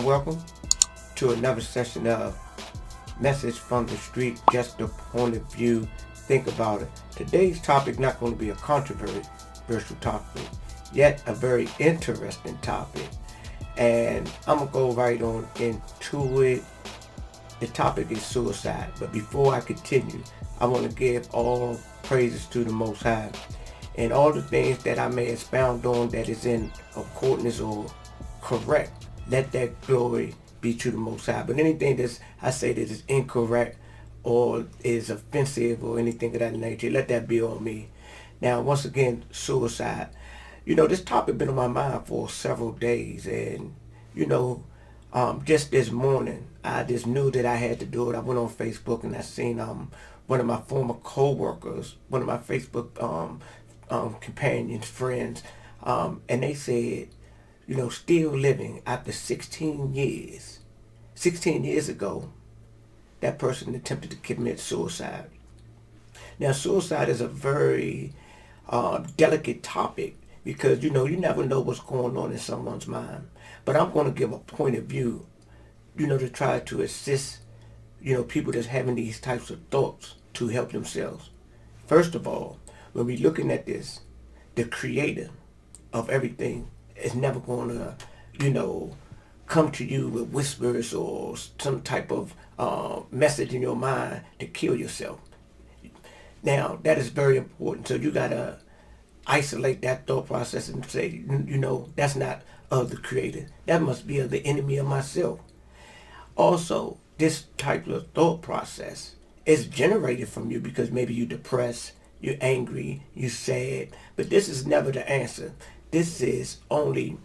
Welcome to another session of Message from the Street, just a point of view. Think about it. Today's topic not going to be a controversial topic, yet a very interesting topic. And I'm going to go right on into it. The topic is suicide. But before I continue, I want to give all praises to the Most High. And all the things that I may expound on that is in accordance or correct, let that glory be to the Most High. But anything that I say that is incorrect or is offensive or anything of that nature, let that be on me. Now, once again, suicide. This topic been on my mind for several days, and just this morning, I just knew that I had to do it. I went on Facebook and I seen one of my former co-workers, one of my Facebook companions, friends, and they said, still living after 16 years. 16 years ago, that person attempted to commit suicide. Now, suicide is a very delicate topic because, you never know what's going on in someone's mind. But I'm going to give a point of view, to try to assist, people that's having these types of thoughts to help themselves. First of all, when we're looking at this, the creator of everything is never going to, come to you with whispers or some type of message in your mind to kill yourself. Now, that is very important. So you got to isolate that thought process and say, that's not of the creator. That must be of the enemy of myself. Also, this type of thought process is generated from you because maybe you're depressed, you're angry, you're sad, but this is never the answer. This is only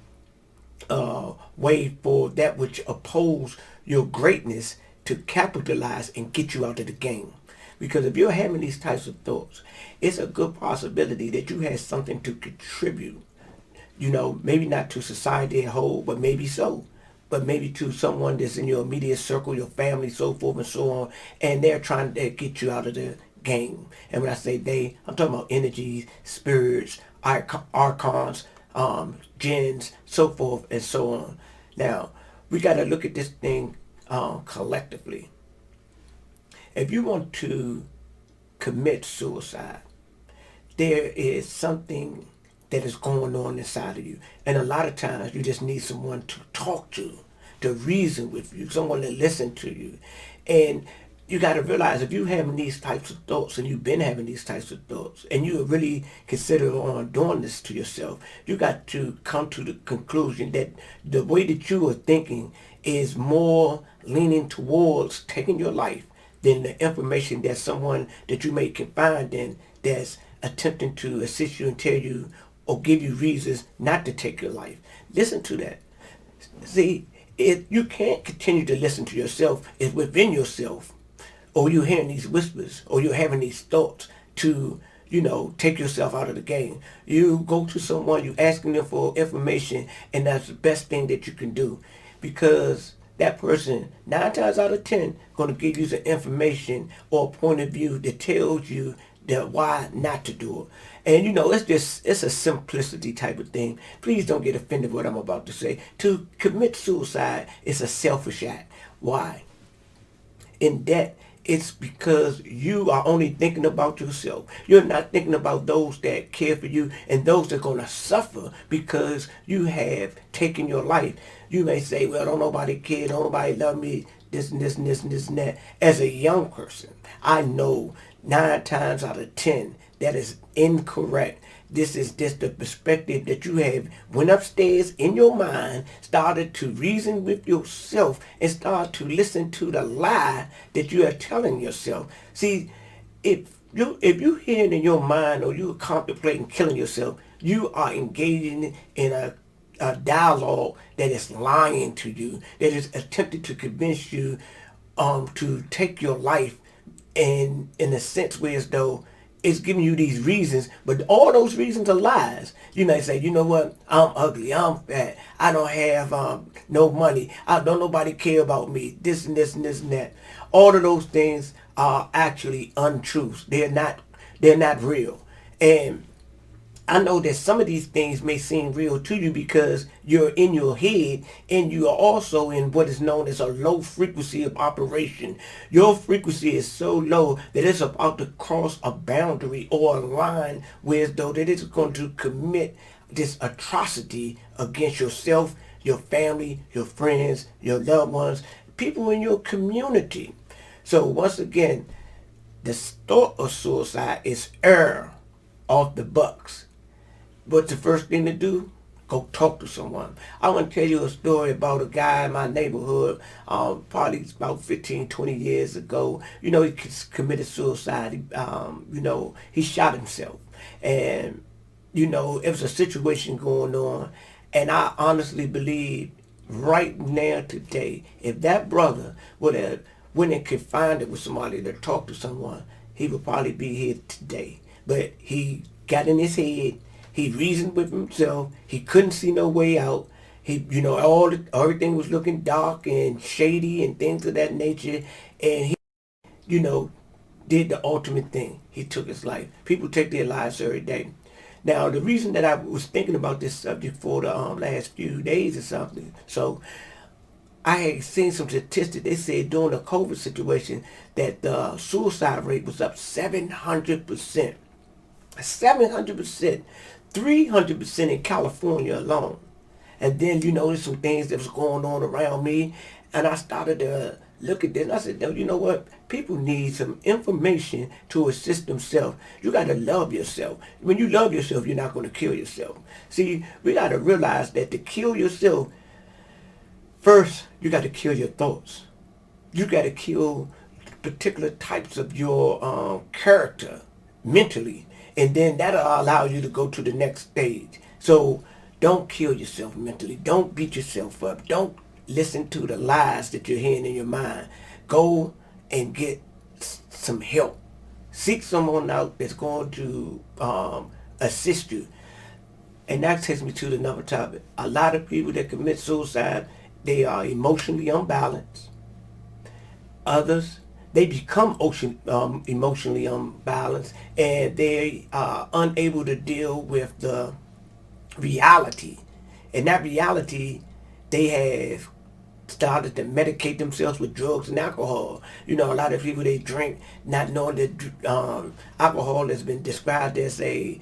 a way for that which oppose your greatness to capitalize and get you out of the game. Because if you're having these types of thoughts, it's a good possibility that you have something to contribute. Maybe not to society as a whole, but maybe so. But maybe to someone that's in your immediate circle, your family, so forth and so on, and they're trying to get you out of the game. And when I say they, I'm talking about energies, spirits, archons, jinns, so forth and so on. Now, we got to look at this thing collectively. If you want to commit suicide, there is something that is going on inside of you. And a lot of times you just need someone to talk to reason with you, someone to listen to you. And you got to realize if you're having these types of thoughts and you've been having these types of thoughts and you really consider on doing this to yourself, you got to come to the conclusion that the way that you are thinking is more leaning towards taking your life than the information that someone that you may confide in that's attempting to assist you and tell you or give you reasons not to take your life. Listen to that. See, if you can't continue to listen to yourself, it's within yourself, or you're hearing these whispers, or you're having these thoughts to, take yourself out of the game. You go to someone, you asking them for information, and that's the best thing that you can do. Because that person, 9 times out of 10, going to give you some information or a point of view that tells you that why not to do it. And it's a simplicity type of thing. Please don't get offended with what I'm about to say. To commit suicide is a selfish act. Why? In that, it's because you are only thinking about yourself. You're not thinking about those that care for you and those that are going to suffer because you have taken your life. You may say, well, don't nobody care, don't nobody love me, this and this and this and this and that. As a young person, I know 9 times out of 10 that is incorrect. This is just the perspective that you have went upstairs in your mind, started to reason with yourself, and start to listen to the lie that you are telling yourself. See, if you're hearing in your mind or you're contemplating killing yourself, you are engaging in a dialogue that is lying to you, that is attempting to convince you to take your life in a sense where as though it's giving you these reasons, but all those reasons are lies. You may say, you know what, I'm ugly, I'm fat, I don't have no money, I don't nobody care about me, this and this and this and that. All of those things are actually untruths. They're not real. And I know that some of these things may seem real to you because you're in your head and you are also in what is known as a low frequency of operation. Your frequency is so low that it's about to cross a boundary or a line where as though that it's going to commit this atrocity against yourself, your family, your friends, your loved ones, people in your community. So once again, the thought of suicide is air off the bucks. What's the first thing to do? Go talk to someone. I want to tell you a story about a guy in my neighborhood, probably about 15, 20 years ago. You know, he committed suicide. He shot himself. And, it was a situation going on. And I honestly believe right now today, if that brother would have went and confided with somebody to talk to someone, he would probably be here today. But he got in his head. He reasoned with himself. He couldn't see no way out. Everything was looking dark and shady and things of that nature. And he, you know, did the ultimate thing. He took his life. People take their lives every day. Now, the reason that I was thinking about this subject for the last few days or something, so I had seen some statistics. They said during the COVID situation that the suicide rate was up 700%. 700%. 300% in California alone. And then, there's some things that was going on around me. And I started to look at this. And I said, you know what? People need some information to assist themselves. You got to love yourself. When you love yourself, you're not going to kill yourself. See, we got to realize that to kill yourself, first, you got to kill your thoughts. You got to kill particular types of your character mentally. And then that'll allow you to go to the next stage. So don't kill yourself mentally. Don't beat yourself up. Don't listen to the lies that you're hearing in your mind. Go and get some help. Seek someone out that's going to assist you. And that takes me to another topic. A lot of people that commit suicide, they are emotionally unbalanced. Others, they become emotionally unbalanced, and they are unable to deal with the reality. And that reality, they have started to medicate themselves with drugs and alcohol. A lot of people, they drink not knowing that alcohol has been described as a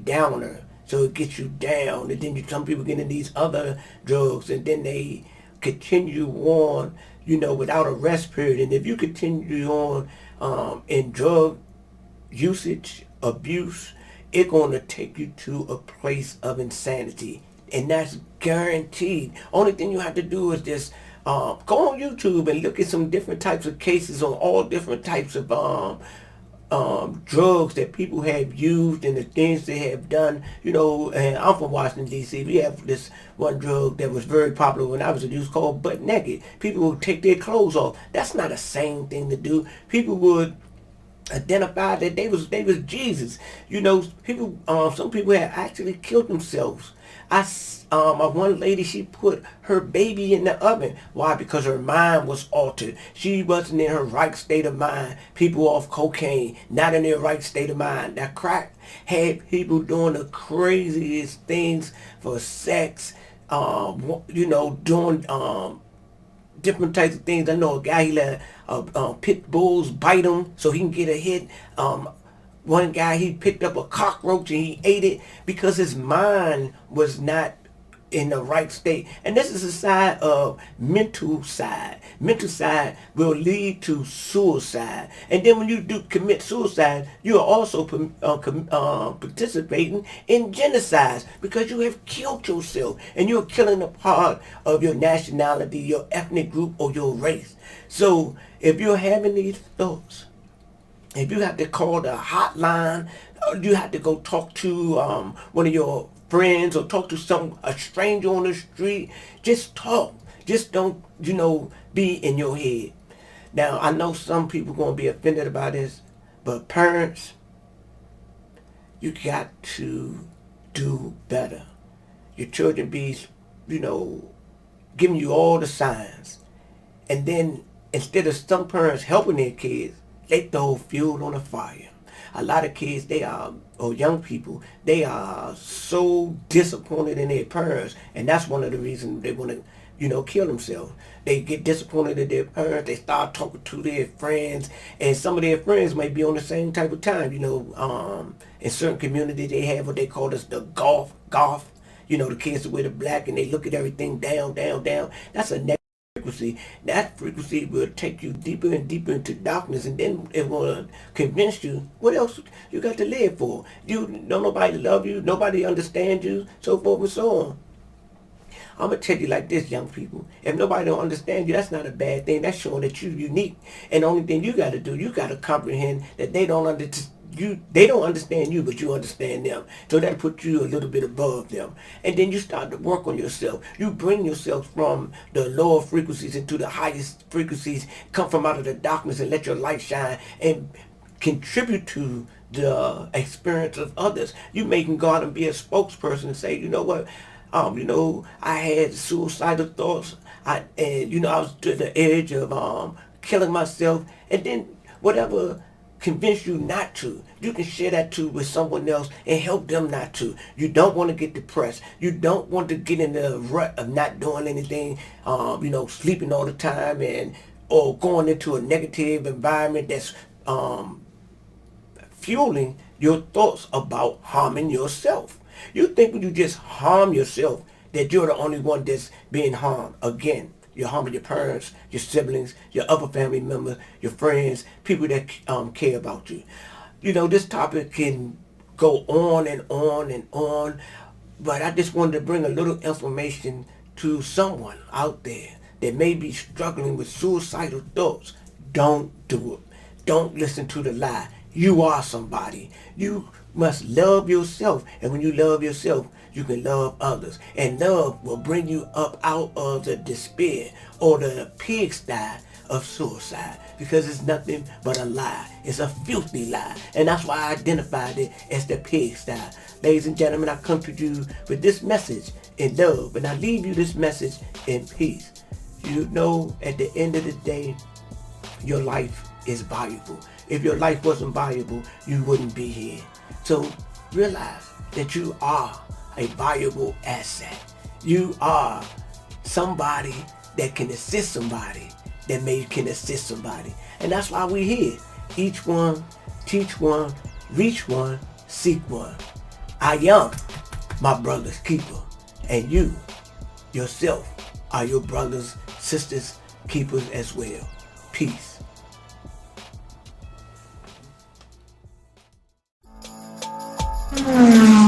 downer. So it gets you down. And then some people get in these other drugs, and then they continue on, without a rest period. And if you continue on in drug usage, abuse, it's going to take you to a place of insanity. And that's guaranteed. Only thing you have to do is just go on YouTube and look at some different types of cases on all different types of drugs that people have used and the things they have done. And I'm from Washington, D.C. We have this one drug that was very popular when I was a youth called butt naked. People would take their clothes off. That's not a sane thing to do. People would identify that they was Jesus. People. Some people have actually killed themselves. One lady, she put her baby in the oven. Why? Because her mind was altered. She wasn't in her right state of mind. People off cocaine, not in their right state of mind. That crack had people doing the craziest things for sex. Doing different types of things. I know a guy, he let pit bulls bite him so he can get a hit. One guy, he picked up a cockroach and he ate it because his mind was not in the right state. And this is a side of mental side. Mental side will lead to suicide. And then when you do commit suicide, you are also participating in genocides because you have killed yourself and you're killing a part of your nationality, your ethnic group, or your race. So if you're having these thoughts, if you have to call the hotline, or you have to go talk to one of your friends or talk to a stranger on the street, just talk. Just don't, be in your head. Now, I know some people going to be offended about this, but parents, You got to do better. Your children be, giving you all the signs. And then instead of some parents helping their kids, they throw fuel on the fire. A lot of kids, or young people, they are so disappointed in their parents. And that's one of the reasons they want to, kill themselves. They get disappointed in their parents. They start talking to their friends. And some of their friends might be on the same type of time. In certain communities, they have what they call this the golf. The kids that wear the black and they look at everything down. That's a negative frequency. That frequency will take you deeper and deeper into darkness, and then it will convince you what else you got to live for. You don't nobody love you, nobody understand you, so forth and so on. I'm gonna tell you like this, young people. If nobody don't understand you, that's not a bad thing. That's showing that you're unique. And the only thing you gotta do, you gotta comprehend that they don't understand. They don't understand you, but you understand them. So that puts you a little bit above them. And then you start to work on yourself. You bring yourself from the lower frequencies into the highest frequencies. Come from out of the darkness and let your light shine and contribute to the experience of others. You may can go out and be a spokesperson and say, you know what, I had suicidal thoughts. I was to the edge of killing myself, and then whatever convince you not to, you can share that too with someone else and help them not to. You don't want to get depressed. You don't want to get in the rut of not doing anything, sleeping all the time or going into a negative environment that's fueling your thoughts about harming yourself. You think when you just harm yourself that you're the only one that's being harmed. Again, you're harming your parents, your siblings, your other family members, your friends, people that care about you. This topic can go on and on and on, but I just wanted to bring a little information to someone out there that may be struggling with suicidal thoughts. Don't do it. Don't listen to the lie. You are somebody. You must love yourself. And when you love yourself, you can love others. And love will bring you up out of the despair or the pigsty of suicide. Because it's nothing but a lie. It's a filthy lie. And that's why I identified it as the pigsty. Ladies and gentlemen, I come to you with this message in love. And I leave you this message in peace. At the end of the day, your life is valuable. If your life wasn't valuable, you wouldn't be here. So realize that you are a valuable asset. You are somebody that can assist somebody that can assist somebody. And that's why we're here. Each one, teach one, reach one, seek one. I am my brother's keeper. And you, yourself, are your brothers, sisters, keepers as well. Peace. Mm-hmm.